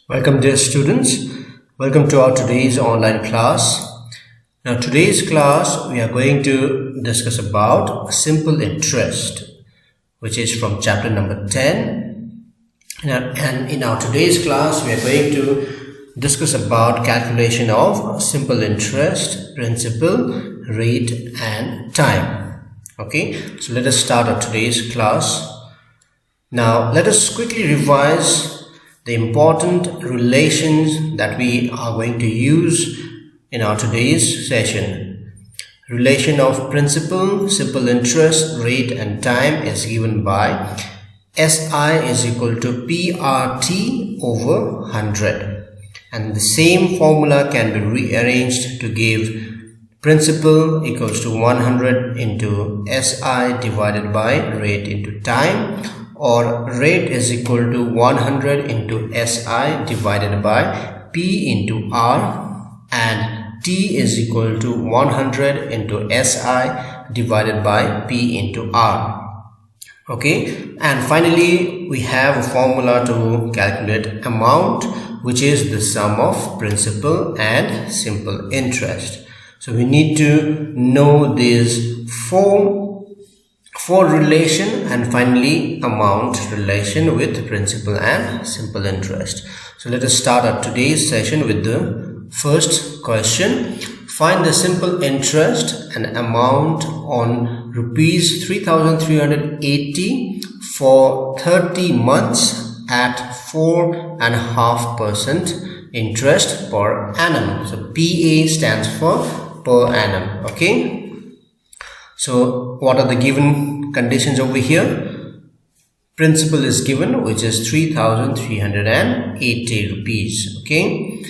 Welcome dear students, welcome to our today's online class. Now today's class we are going to discuss about simple interest, which is from chapter number 10. And in our today's class we are going to discuss about calculation of simple interest, principal, rate and time. Okay, so let us start our today's class. Now let us quickly revise the important relations that we are going to use in our today's session. Relation of principal, simple interest, rate and time is given by SI is equal to PRT over 100. And the same formula can be rearranged to give principal equals to 100 into SI divided by rate into time, or rate is equal to 100 into SI divided by P into R, and T is equal to 100 into SI divided by P into R. Okay, and finally we have a formula to calculate amount, which is the sum of principal and simple interest. So we need to know these four relation, and finally amount relation with principal and simple interest. So let us start our today's session with the first question. Find the simple interest and amount on rupees 3,380 for 30 months at 4.5% interest per annum. So PA stands for per annum. Okay, so what are the given conditions over here? Principal is given, which is 3,380 rupees. Okay,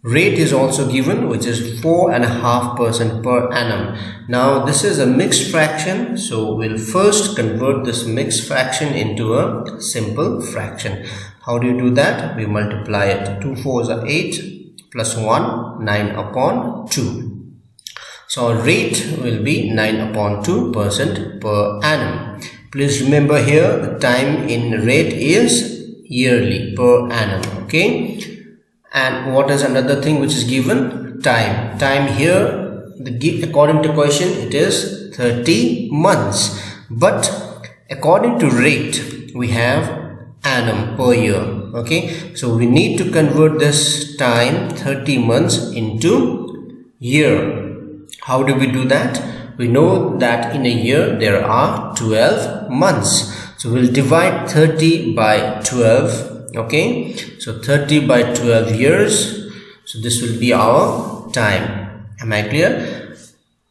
rate is also given, which is 4.5% per annum. Now this is a mixed fraction, so we'll first convert this mixed fraction into a simple fraction. How do you do that? We multiply it. 2 4s are 8 plus 1, 9 upon 2. So our rate will be 9/2% per annum. Please remember here the time in rate is yearly per annum. Okay, and what is another thing which is given? Time. Time here, according to question, it is 30 months, but according to rate we have annum per year. Okay, so we need to convert this time 30 months into year. How do we do that? We know that in a year there are 12 months. So we'll divide 30 by 12. Okay, so 30 by 12 years. So this will be our time. Am I clear?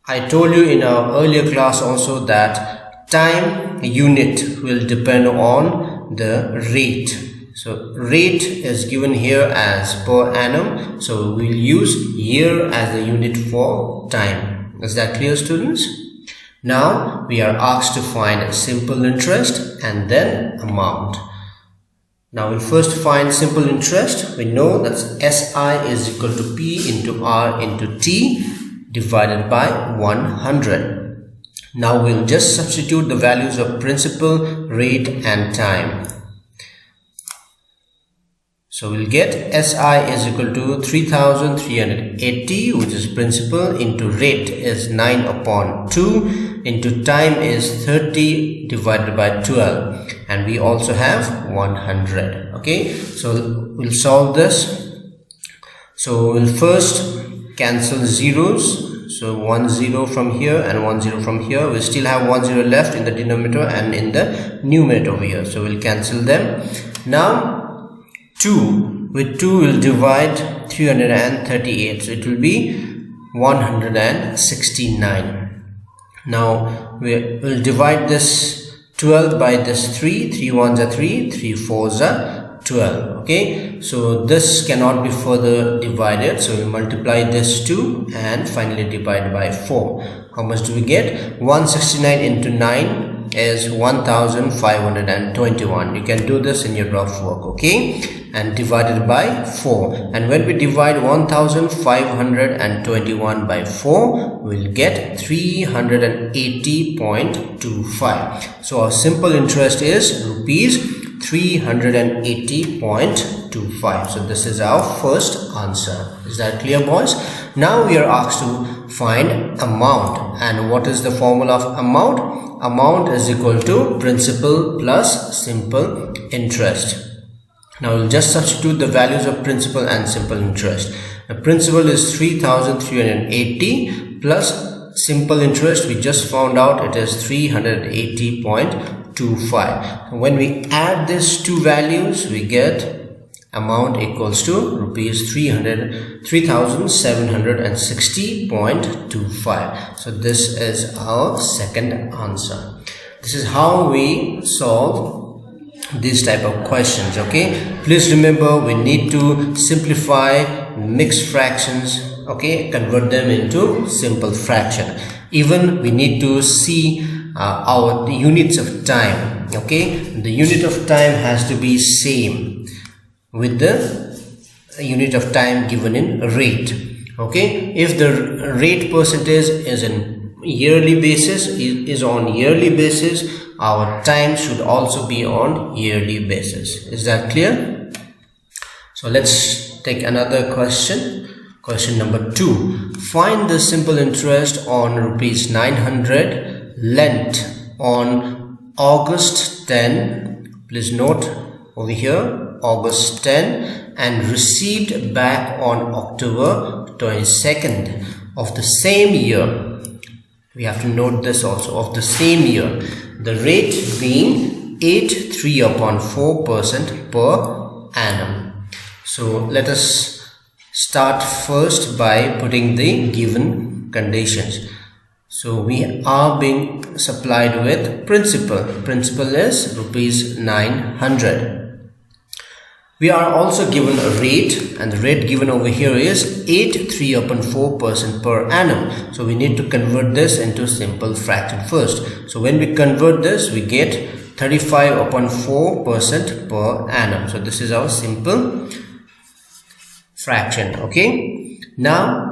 I told you in our earlier class also that time unit will depend on the rate. So rate is given here as per annum, so we'll use year as the unit for time. Is that clear, students? Now we are asked to find simple interest and then amount. Now we'll first find simple interest. We know that SI is equal to P into R into T divided by 100. Now we'll just substitute the values of principal, rate and time. So we'll get SI is equal to 3,380, which is principal, into rate is 9/2, into time is 30 divided by 12, and we also have 100. Okay, so we'll solve this. So we'll first cancel zeros. So 1 0 from here and 1 0 from here. We still have 1 0 left in the denominator and in the numerator over here. So we'll cancel them. Now 2 with 2 will divide 338, so it will be 169. Now we will divide this 12 by this 3. 3 1s are 3, 3 4s are 12. Okay, so this cannot be further divided, so we multiply this 2 and finally divide by 4. How much do we get? 169 into 9 is 1521. You can do this in your rough work. Okay, and divided by 4, and when we divide 1521 by 4, we'll get 380.25. so our simple interest is rupees 380.25. 0.25. So this is our first answer. Is that clear, boys? Now we are asked to find amount. And what is the formula of amount? Amount is equal to principal plus simple interest. Now we'll just substitute the values of principal and simple interest. The principal is 3,380 plus simple interest, we just found out it is 380.25. When we add these two values, we get amount equals to rupees 3,760.25. So this is our second answer. This is how we solve these type of questions. Okay, please remember we need to simplify mixed fractions, okay, convert them into simple fraction. Even we need to see our units of time. Okay, the unit of time has to be same with the unit of time given in rate. Okay, if the rate percentage is in yearly basis, is on yearly basis, our time should also be on yearly basis. Is that clear? So let's take another question. Question number 2. Find the simple interest on rupees 900 lent on August 10. Please note over here, August 10, and received back on October 22nd of the same year. We have to note this also, of the same year. The rate being 8.3/4% per annum. So let us start first by putting the given conditions. So we are being supplied with principal. Principal is rupees 900. We are also given a rate, and the rate given over here is 8.3/4% per annum. So we need to convert this into simple fraction first. So when we convert this, we get 35/4% per annum. So this is our simple fraction. Okay, now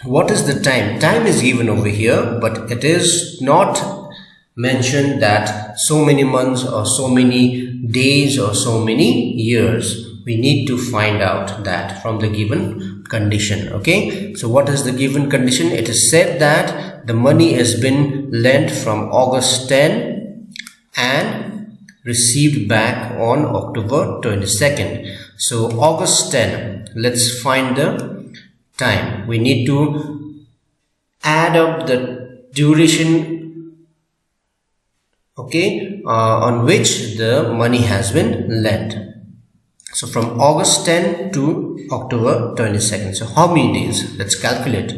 what is the time? Time is given over here, but it is not mentioned that so many months or so many days or so many years. We need to find out that from the given condition. Okay, so what is the given condition? It is said that the money has been lent from August 10 and received back on October 22nd. So August 10, let's find the time. We need to add up the duration, okay, on which the money has been lent. So from August 10 to October 22nd. So how many days? Let's calculate.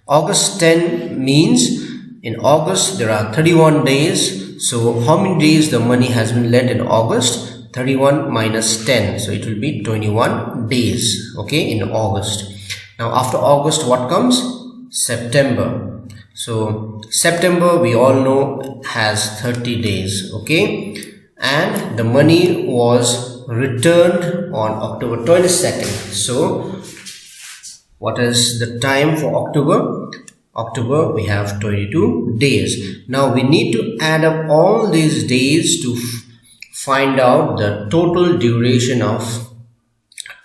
August 10 means in August there are 31 days. So how many days the money has been lent in August? 31 minus 10. So it will be 21 days, okay, in August. Now after August, what comes? September. So September, we all know, has 30 days, okay, and the money was returned on October 22nd. So what is the time for October? October, we have 22 days. Now we need to add up all these days to find out the total duration of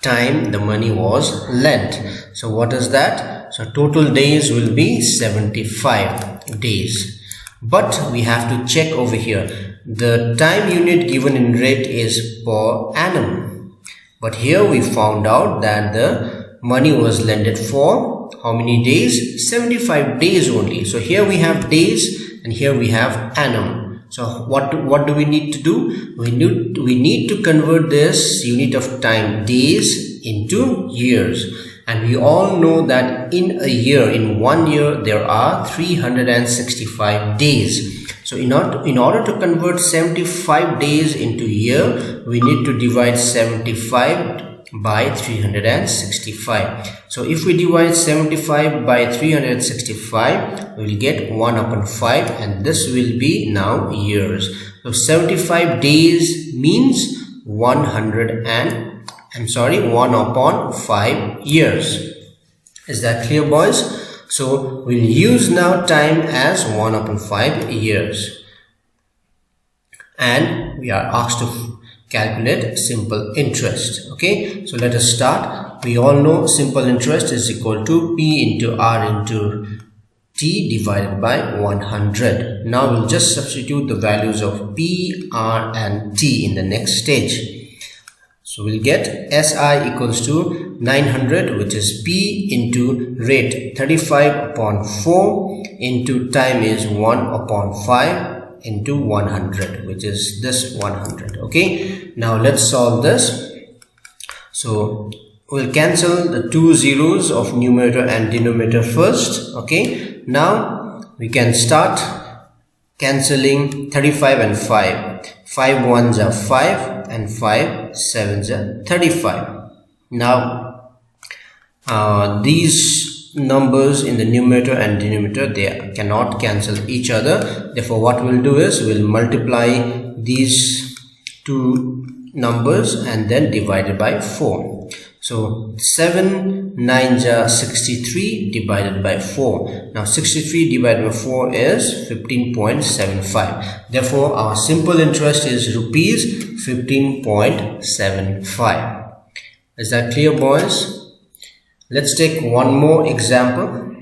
time the money was lent. So what is that? So total days will be 75 days. But we have to check over here. The time unit given in rate is per annum. But here we found out that the money was lended for how many days? 75 days only. So here we have days and here we have annum. So what do we need to do? We need to convert this unit of time, days, into years. And we all know that in a year, in 1 year, there are 365 days. So in order to convert 75 days into year, we need to divide 75 by 365. So if we divide 75 by 365, we will get 1/5, and this will be now years. So 75 days means 1/5 years. Is that clear, boys? So we'll use now time as 1/5 years, and we are asked to calculate simple interest. Okay, so let us start. We all know simple interest is equal to P into R into T divided by 100. Now we'll just substitute the values of P, R and T in the next stage. So we'll get SI equals to 900, which is P into rate 35 upon 4 into time is 1 upon 5 into 100, which is this 100. Okay, now let's solve this. So we'll cancel the two zeros of numerator and denominator first. Okay, now we can start cancelling 35 and 5. 5 ones are 5 and 5 sevens are 35. Now these numbers in the numerator and denominator, they cannot cancel each other. Therefore what we'll do is we'll multiply these two numbers and then divide it by 4. So 7 9s are 63 divided by 4. Now 63 divided by 4 is 15.75. Therefore our simple interest is rupees 15.75. Is that clear, boys? Let's take one more example.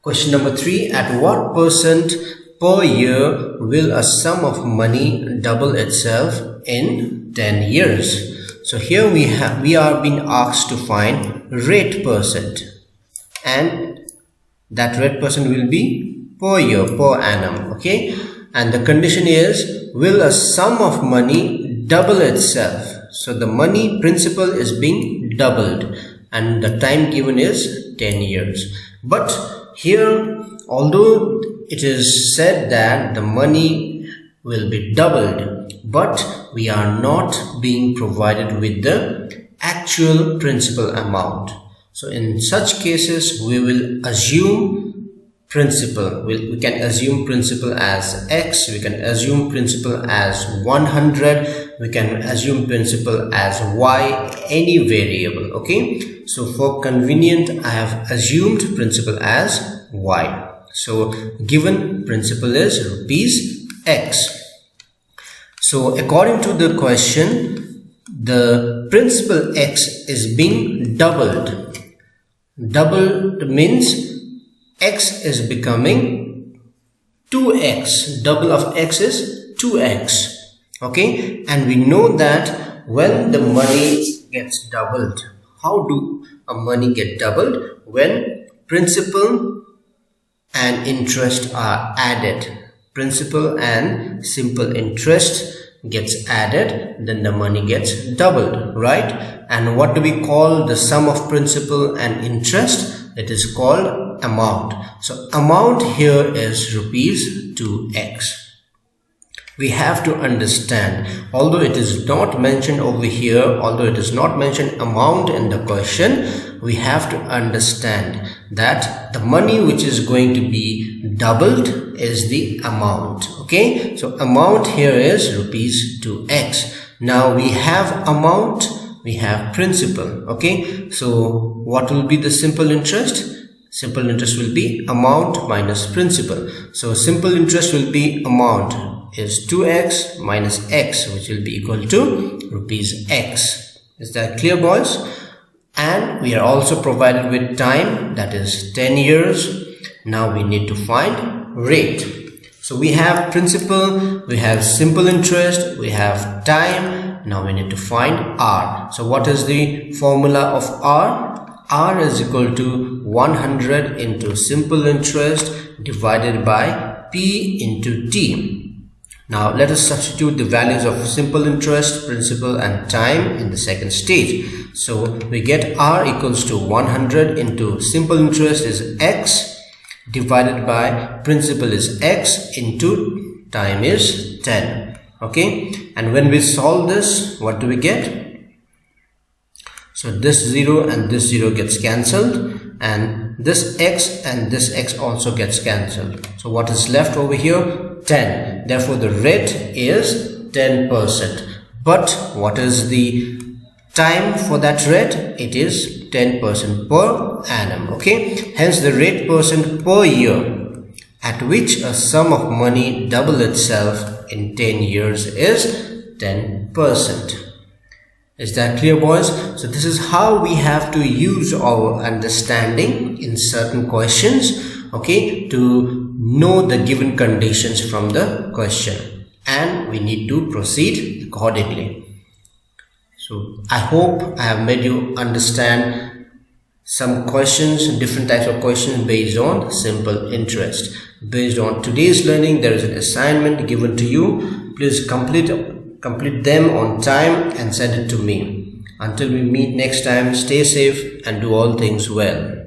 Question number 3. At what percent per year will a sum of money double itself in 10 years? So here we are being asked to find rate percent, and that rate percent will be per year, per annum. Okay, and the condition is, will a sum of money double itself? So the money principal is being doubled and the time given is 10 years. But here, although it is said that the money will be doubled, but we are not being provided with the actual principal amount. So in such cases we will assume principal. We can assume principal as X, we can assume principal as 100, we can assume principal as Y, any variable. Okay, so for convenient I have assumed principal as Y. So given principal is rupees X. So according to the question, the principal X is being doubled. Doubled means X is becoming 2X. Double of X is 2X. Okay, and we know that when the money gets doubled, how do a money get doubled? When principal and interest are added. Principal and simple interest gets added, then the money gets doubled, right? And what do we call the sum of principal and interest? It is called amount. So amount here is rupees 2X. We have to understand, although it is not mentioned over here, although it is not mentioned amount in the question, we have to understand that the money which is going to be doubled is the amount. Okay, so amount here is rupees 2X. Now we have amount, we have principal. Okay, so what will be the simple interest? Simple interest will be amount minus principal. So simple interest will be amount is 2X minus X, which will be equal to rupees X. Is that clear, boys? And we are also provided with time, that is 10 years. Now we need to find rate. So we have principal, we have simple interest, we have time. Now we need to find R. So what is the formula of R? R is equal to 100 into simple interest divided by P into T. Now let us substitute the values of simple interest, principal and time in the second stage. So we get R equals to 100 into simple interest is X divided by principal is X into time is 10. Okay, and when we solve this, what do we get? So this 0 and this 0 gets cancelled, and this X and this X also gets cancelled. So what is left over here? 10. Therefore the rate is 10%. But what is the time for that rate? It is 10% per annum. Okay, hence the rate percent per year at which a sum of money double itself in 10 years is 10%. Is that clear, boys? So this is how we have to use our understanding in certain questions, okay, to know the given conditions from the question, and we need to proceed accordingly. So I hope I have made you understand some questions, different types of questions based on simple interest. Based on today's learning, there is an assignment given to you. Please complete them on time and send it to me. Until we meet next time, stay safe and do all things well.